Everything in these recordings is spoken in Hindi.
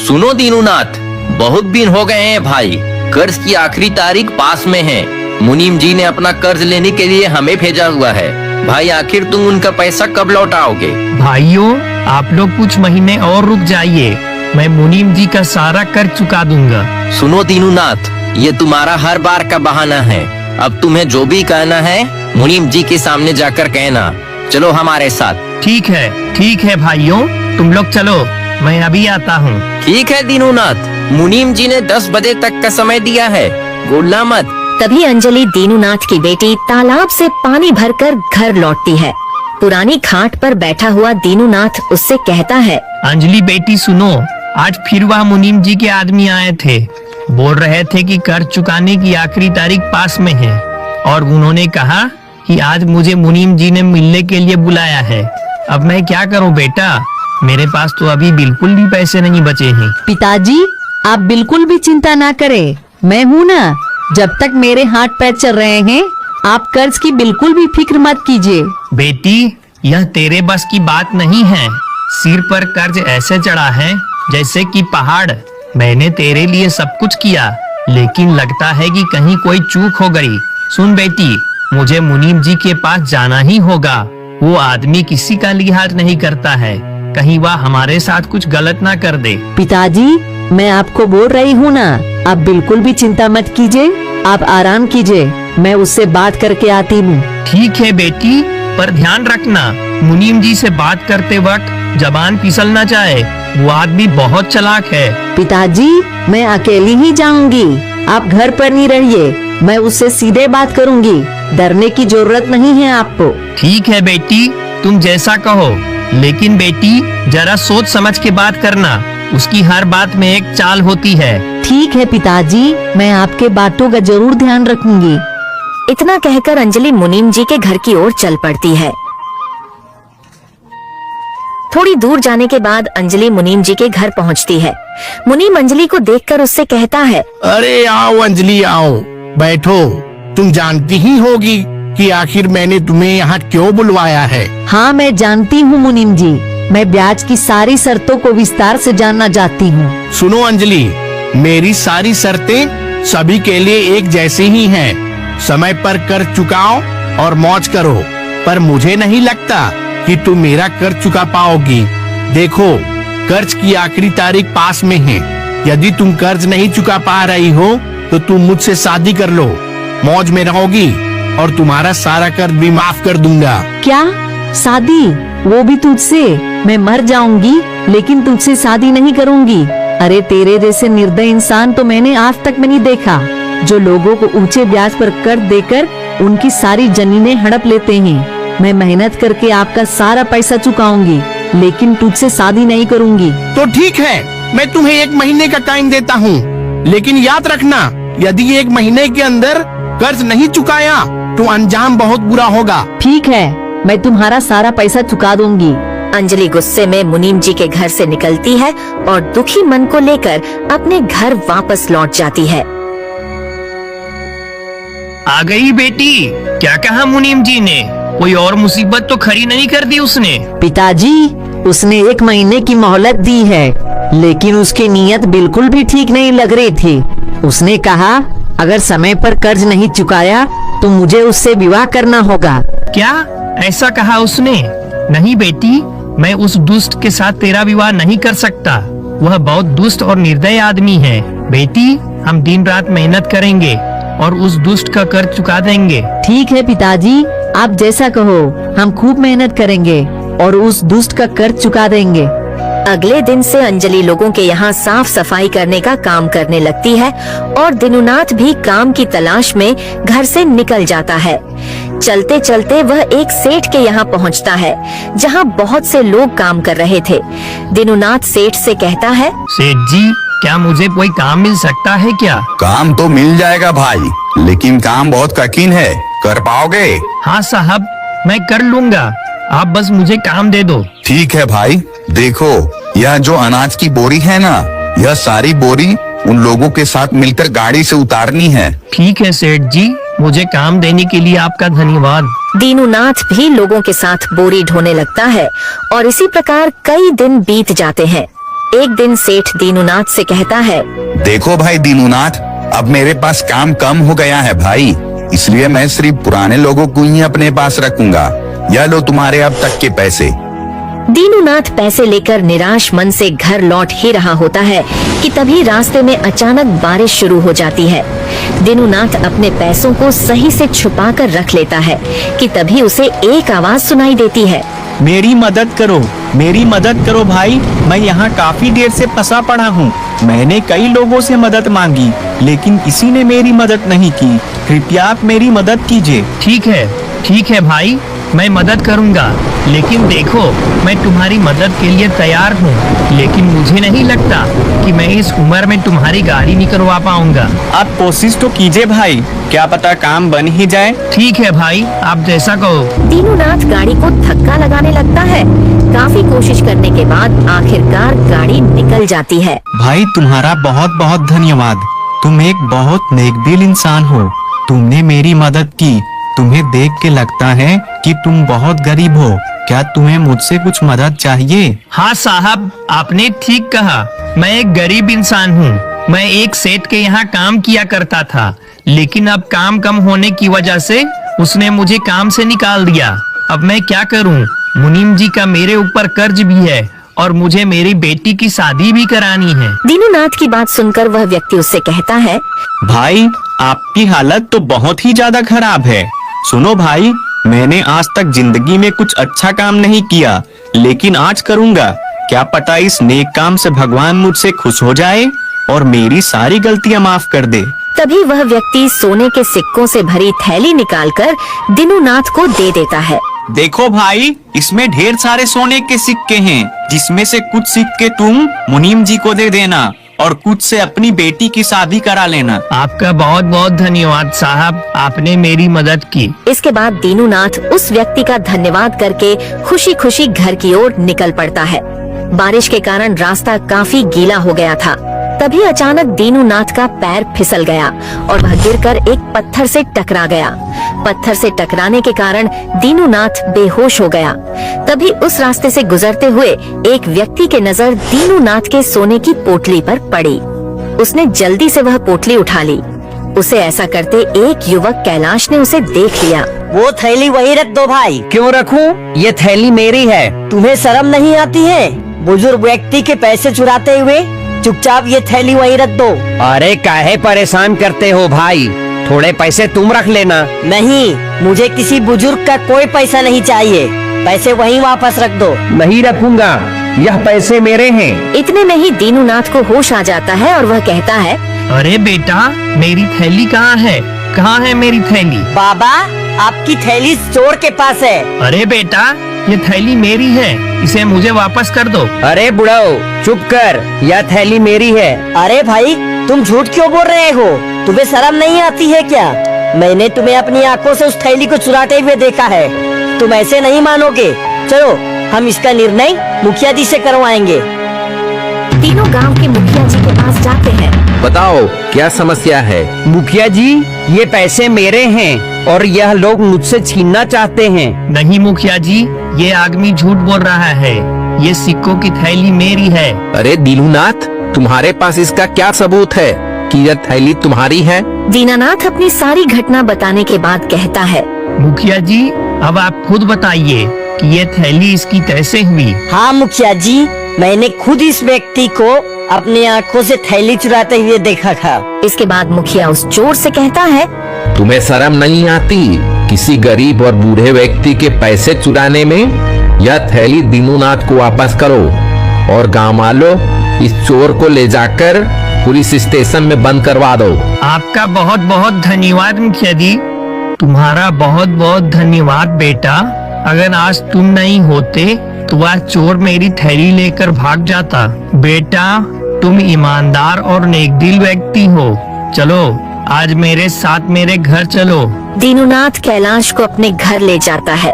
सुनो दीनूनाथ, बहुत दिन हो गए हैं भाई। कर्ज की आखिरी तारीख पास में है। मुनीम जी ने अपना कर्ज लेने के लिए हमें भेजा हुआ है। भाई आखिर तुम उनका पैसा कब लौटाओगे? भाइयों, आप लोग कुछ महीने और रुक जाइए, मैं मुनीम जी का सारा कर्ज चुका दूंगा। सुनो दीनूनाथ, ये तुम्हारा हर बार का बहाना है। अब तुम्हें जो भी कहना है मुनीम जी के सामने जाकर कहना। चलो हमारे साथ। ठीक है भाइयों, तुम लोग चलो, मैं अभी आता हूँ। ठीक है दीनूनाथ, मुनीम जी ने 10 बजे तक का समय दिया है, बोलना मत। तभी अंजलि दीनूनाथ की बेटी तालाब से पानी भरकर घर लौटती है। पुरानी घाट पर बैठा हुआ दीनूनाथ उससे कहता है, अंजलि बेटी सुनो, आज फिर वह मुनीम जी के आदमी आए थे। बोल रहे थे कि कर्ज चुकाने की आखिरी तारीख पास में है और उन्होंने कहा कि आज मुझे मुनीम जी ने मिलने के लिए बुलाया है। अब मैं क्या करूं बेटा, मेरे पास तो अभी बिल्कुल भी पैसे नहीं बचे हैं। पिताजी, आप बिल्कुल भी चिंता ना करें, मैं हूँ ना। जब तक मेरे हाथ पैर चल रहे हैं, आप कर्ज की बिल्कुल भी फिक्र मत कीजिए। बेटी, यह तेरे बस की बात नहीं है। सिर पर कर्ज ऐसे चढ़ा है जैसे कि पहाड़। मैंने तेरे लिए सब कुछ किया, लेकिन लगता है कि कहीं कोई चूक हो गई। सुन बेटी, मुझे मुनीम जी के पास जाना ही होगा। वो आदमी किसी का लिहाज नहीं करता है, कहीं वह हमारे साथ कुछ गलत ना कर दे। पिताजी, मैं आपको बोल रही हूँ ना, आप बिल्कुल भी चिंता मत कीजिए, आप आराम कीजिए, मैं उससे बात करके आती हूँ। ठीक है बेटी, पर ध्यान रखना, मुनीम जी से बात करते वक्त जबान फिसल ना जाए। वो आदमी बहुत चालाक है। पिताजी, मैं अकेली ही जाऊंगी, आप घर पर नहीं रहिए, मैं उससे सीधे बात करूंगी, डरने की जरूरत नहीं है आपको। ठीक है बेटी, तुम जैसा कहो, लेकिन बेटी जरा सोच समझ के बात करना, उसकी हर बात में एक चाल होती है। ठीक है पिताजी, मैं आपके बातों का जरूर ध्यान रखूंगी। इतना कहकर अंजलि मुनीम जी के घर की ओर चल पड़ती है। थोड़ी दूर जाने के बाद अंजलि मुनीम जी के घर पहुंचती है। मुनीम अंजलि को देखकर उससे कहता है, अरे आओ अंजलि, आओ बैठो। तुम जानती ही होगी कि आखिर मैंने तुम्हें यहाँ क्यों बुलवाया है। हाँ, मैं जानती हूँ मुनीम जी, मैं ब्याज की सारी शर्तों को विस्तार से जानना चाहती हूँ। सुनो अंजलि, मेरी सारी शर्तें सभी के लिए एक जैसी ही हैं। समय पर कर्ज चुकाओ और मौज करो, पर मुझे नहीं लगता कि तुम मेरा कर्ज चुका पाओगी। देखो, कर्ज की आखिरी तारीख पास में है। यदि तुम कर्ज नहीं चुका पा रही हो तो तुम मुझसे शादी कर लो, मौज में रहोगी और तुम्हारा सारा कर्ज भी माफ कर दूंगा। क्या शादी? वो भी तुझसे? मैं मर जाऊंगी लेकिन तुझसे शादी नहीं करूंगी। अरे तेरे जैसे निर्दयी इंसान तो मैंने आज तक में नहीं देखा, जो लोगों को ऊंचे ब्याज पर कर्ज देकर उनकी सारी जमीनें हड़प लेते हैं। मैं मेहनत करके आपका सारा पैसा चुकाऊंगी, लेकिन तुझसे शादी नहीं करूंगी। तो ठीक है, मैं तुम्हें 1 महीने का टाइम देता हूँ, लेकिन याद रखना, यदि 1 महीने के अंदर कर्ज नहीं चुकाया तो अंजाम बहुत बुरा होगा। ठीक है, मैं तुम्हारा सारा पैसा चुका दूंगी। अंजलि गुस्से में मुनीम जी के घर से निकलती है और दुखी मन को लेकर अपने घर वापस लौट जाती है। आ गई बेटी, क्या कहा मुनीम जी ने? कोई और मुसीबत तो खड़ी नहीं कर दी उसने? पिताजी, उसने 1 महीने की मोहलत दी है, लेकिन उसकी नीयत बिल्कुल भी ठीक नहीं लग रही थी। उसने कहा अगर समय पर कर्ज नहीं चुकाया तो मुझे उससे विवाह करना होगा। क्या ऐसा कहा उसने? नहीं बेटी, मैं उस दुष्ट के साथ तेरा विवाह नहीं कर सकता। वह बहुत दुष्ट और निर्दयी आदमी है। बेटी, हम दिन रात मेहनत करेंगे और उस दुष्ट का कर्ज चुका देंगे। ठीक है पिताजी, आप जैसा कहो, हम खूब मेहनत करेंगे और उस दुष्ट का कर्ज चुका देंगे। अगले दिन से अंजलि लोगों के यहाँ साफ सफाई करने का काम करने लगती है और दीनूनाथ भी काम की तलाश में घर से निकल जाता है। चलते चलते वह एक सेठ के यहाँ पहुँचता है, जहाँ बहुत से लोग काम कर रहे थे। दीनूनाथ सेठ से कहता है, सेठ जी, क्या मुझे कोई काम मिल सकता है क्या? काम तो मिल जाएगा भाई, लेकिन काम बहुत कठिन है, कर पाओगे? हाँ साहब, मैं कर लूँगा, आप बस मुझे काम दे दो। ठीक है भाई, देखो यह जो अनाज की बोरी है ना, यह सारी बोरी उन लोगों के साथ मिलकर गाड़ी से उतारनी है। ठीक है सेठ जी, मुझे काम देने के लिए आपका धन्यवाद। दीनूनाथ भी लोगों के साथ बोरी ढोने लगता है और इसी प्रकार कई दिन बीत जाते हैं। एक दिन सेठ दीनूनाथ से कहता है, देखो भाई दीनूनाथ, अब मेरे पास काम कम हो गया है भाई, इसलिए मैं सिर्फ पुराने लोगों को ही अपने पास रखूंगा। यह लो तुम्हारे अब तक के पैसे। दीनूनाथ पैसे लेकर निराश मन से घर लौट ही रहा होता है कि तभी रास्ते में अचानक बारिश शुरू हो जाती है। दीनूनाथ अपने पैसों को सही से छुपा कर रख लेता है कि तभी उसे एक आवाज सुनाई देती है, मेरी मदद करो भाई, मैं यहाँ काफी देर से फंसा पड़ा हूँ। मैंने कई लोगों से मदद मांगी लेकिन किसी ने मेरी मदद नहीं की, कृपया आप मेरी मदद कीजिए। ठीक है भाई, मैं मदद करूँगा, लेकिन देखो मैं तुम्हारी मदद के लिए तैयार हूँ, लेकिन मुझे नहीं लगता कि मैं इस उम्र में तुम्हारी गाड़ी निकलवा पाऊंगा। आप कोशिश तो कीजिए भाई, क्या पता काम बन ही जाए। ठीक है भाई, आप जैसा कहो। दीनूनाथ गाड़ी को धक्का लगाने लगता है। काफी कोशिश करने के बाद आखिरकार गाड़ी निकल जाती है। भाई तुम्हारा बहुत बहुत धन्यवाद, तुम एक बहुत नेकदिल इंसान हो, तुमने मेरी मदद की। तुम्हें देख के लगता है कि तुम बहुत गरीब हो, क्या तुम्हें मुझसे कुछ मदद चाहिए? हाँ साहब, आपने ठीक कहा, मैं एक गरीब इंसान हूँ। मैं एक सेठ के यहाँ काम किया करता था, लेकिन अब काम कम होने की वजह से उसने मुझे काम से निकाल दिया। अब मैं क्या करूँ? मुनीम जी का मेरे ऊपर कर्ज भी है और मुझे मेरी बेटी की शादी भी करानी है। दीनूनाथ की बात सुनकर वह व्यक्ति उससे कहता है, भाई आपकी हालत तो बहुत ही ज्यादा खराब है। सुनो भाई, मैंने आज तक जिंदगी में कुछ अच्छा काम नहीं किया, लेकिन आज करूँगा। क्या पता इस नेक काम से भगवान मुझसे खुश हो जाए और मेरी सारी गलतियाँ माफ कर दे। तभी वह व्यक्ति सोने के सिक्कों से भरी थैली निकालकर दीनूनाथ को दे देता है। देखो भाई, इसमें ढेर सारे सोने के सिक्के हैं, जिसमें से कुछ सिक्के तुम मुनीम जी को दे देना और कुछ से अपनी बेटी की शादी करा लेना। आपका बहुत बहुत धन्यवाद साहब, आपने मेरी मदद की। इसके बाद दीनूनाथ उस व्यक्ति का धन्यवाद करके खुशी खुशी घर की ओर निकल पड़ता है। बारिश के कारण रास्ता काफी गीला हो गया था। तभी अचानक दीनूनाथ का पैर फिसल गया और वह गिरकर एक पत्थर से टकरा गया। पत्थर से टकराने के कारण दीनूनाथ बेहोश हो गया। तभी उस रास्ते से गुजरते हुए एक व्यक्ति के नजर दीनूनाथ के सोने की पोटली पर पड़ी। उसने जल्दी से वह पोटली उठा ली। उसे ऐसा करते एक युवक कैलाश ने उसे देख लिया। वो थैली वही रख दो भाई। क्यों रखूं? ये थैली मेरी है। तुम्हें शर्म नहीं आती है? बुजुर्ग व्यक्ति के पैसे चुराते हुए चुपचाप ये थैली वहीं रख दो। अरे काहे परेशान करते हो भाई, थोड़े पैसे तुम रख लेना। नहीं, मुझे किसी बुजुर्ग का कोई पैसा नहीं चाहिए, पैसे वहीं वापस रख दो। नहीं रखूंगा, यह पैसे मेरे हैं। इतने में ही दीनूनाथ को होश आ जाता है और वह कहता है, अरे बेटा, मेरी थैली कहाँ है? कहाँ है मेरी थैली? बाबा, आपकी थैली चोर के पास है। अरे बेटा, ये थैली मेरी है, इसे मुझे वापस कर दो। अरे बुढ़ाओ, चुप कर, यह थैली मेरी है। अरे भाई, तुम झूठ क्यों बोल रहे हो? तुम्हें शर्म नहीं आती है क्या? मैंने तुम्हें अपनी आंखों से उस थैली को चुराते हुए देखा है। तुम ऐसे नहीं मानोगे। चलो, हम इसका निर्णय मुखिया जी से करवाएंगे। तीनों गांव के मुखिया जी के पास जाते हैं। बताओ क्या समस्या है? मुखिया जी, ये पैसे मेरे हैं और यह लोग मुझसे छीनना चाहते हैं। नहीं मुखिया जी, ये आदमी झूठ बोल रहा है, ये सिक्कों की थैली मेरी है। अरे दीनूनाथ, तुम्हारे पास इसका क्या सबूत है कि यह थैली तुम्हारी है? दीनानाथ अपनी सारी घटना बताने के बाद कहता है, मुखिया जी, अब आप खुद बताइए कि ये थैली इसकी कैसे हुई? हाँ मुखिया जी, मैंने खुद इस व्यक्ति को अपनी आंखों से थैली चुराते हुए देखा था। इसके बाद मुखिया उस चोर से कहता है, तुम्हें शर्म नहीं आती किसी गरीब और बूढ़े व्यक्ति के पैसे चुराने में? यह थैली दीनूनाथ को वापस करो और गांव वालों इस चोर को ले जाकर पुलिस स्टेशन में बंद करवा दो। आपका बहुत बहुत धन्यवाद मुखिया जी, तुम्हारा बहुत बहुत धन्यवाद बेटा। अगर आज तुम नहीं होते तो वह चोर मेरी थैली लेकर भाग जाता। बेटा, तुम ईमानदार और नेकदिल व्यक्ति हो। चलो, आज मेरे साथ मेरे घर चलो। दीनूनाथ कैलाश को अपने घर ले जाता है।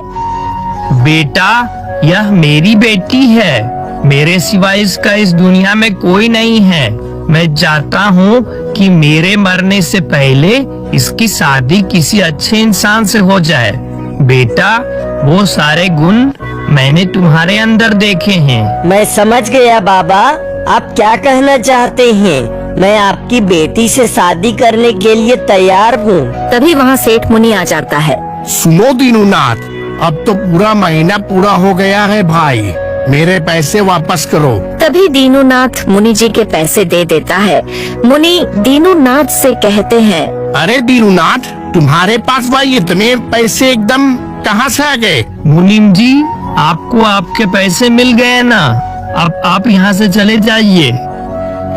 बेटा, यह मेरी बेटी है, मेरे सिवाय इसका इस दुनिया में कोई नहीं है। मैं चाहता हूँ कि मेरे मरने से पहले इसकी शादी किसी अच्छे इंसान से हो जाए। बेटा, वो सारे गुण मैंने तुम्हारे अंदर देखे हैं। मैं समझ गया बाबा, आप क्या कहना चाहते हैं? मैं आपकी बेटी से शादी करने के लिए तैयार हूँ। तभी वहाँ सेठ मुनि आ जाता है। सुनो दीनूनाथ, अब तो पूरा महीना पूरा हो गया है भाई, मेरे पैसे वापस करो। तभी दीनूनाथ मुनि जी के पैसे दे देता है। मुनि दीनूनाथ से कहते हैं, अरे दीनूनाथ, तुम्हारे पास भाई इतने पैसे एकदम कहाँ से आ गए? मुनीम जी, आपको आपके पैसे मिल गए ना, अब आप यहाँ से चले जाइए।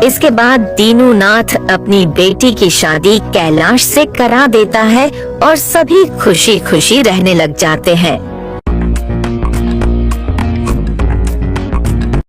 इसके बाद दीनूनाथ अपनी बेटी की शादी कैलाश से करा देता है और सभी खुशी खुशी रहने लग जाते हैं।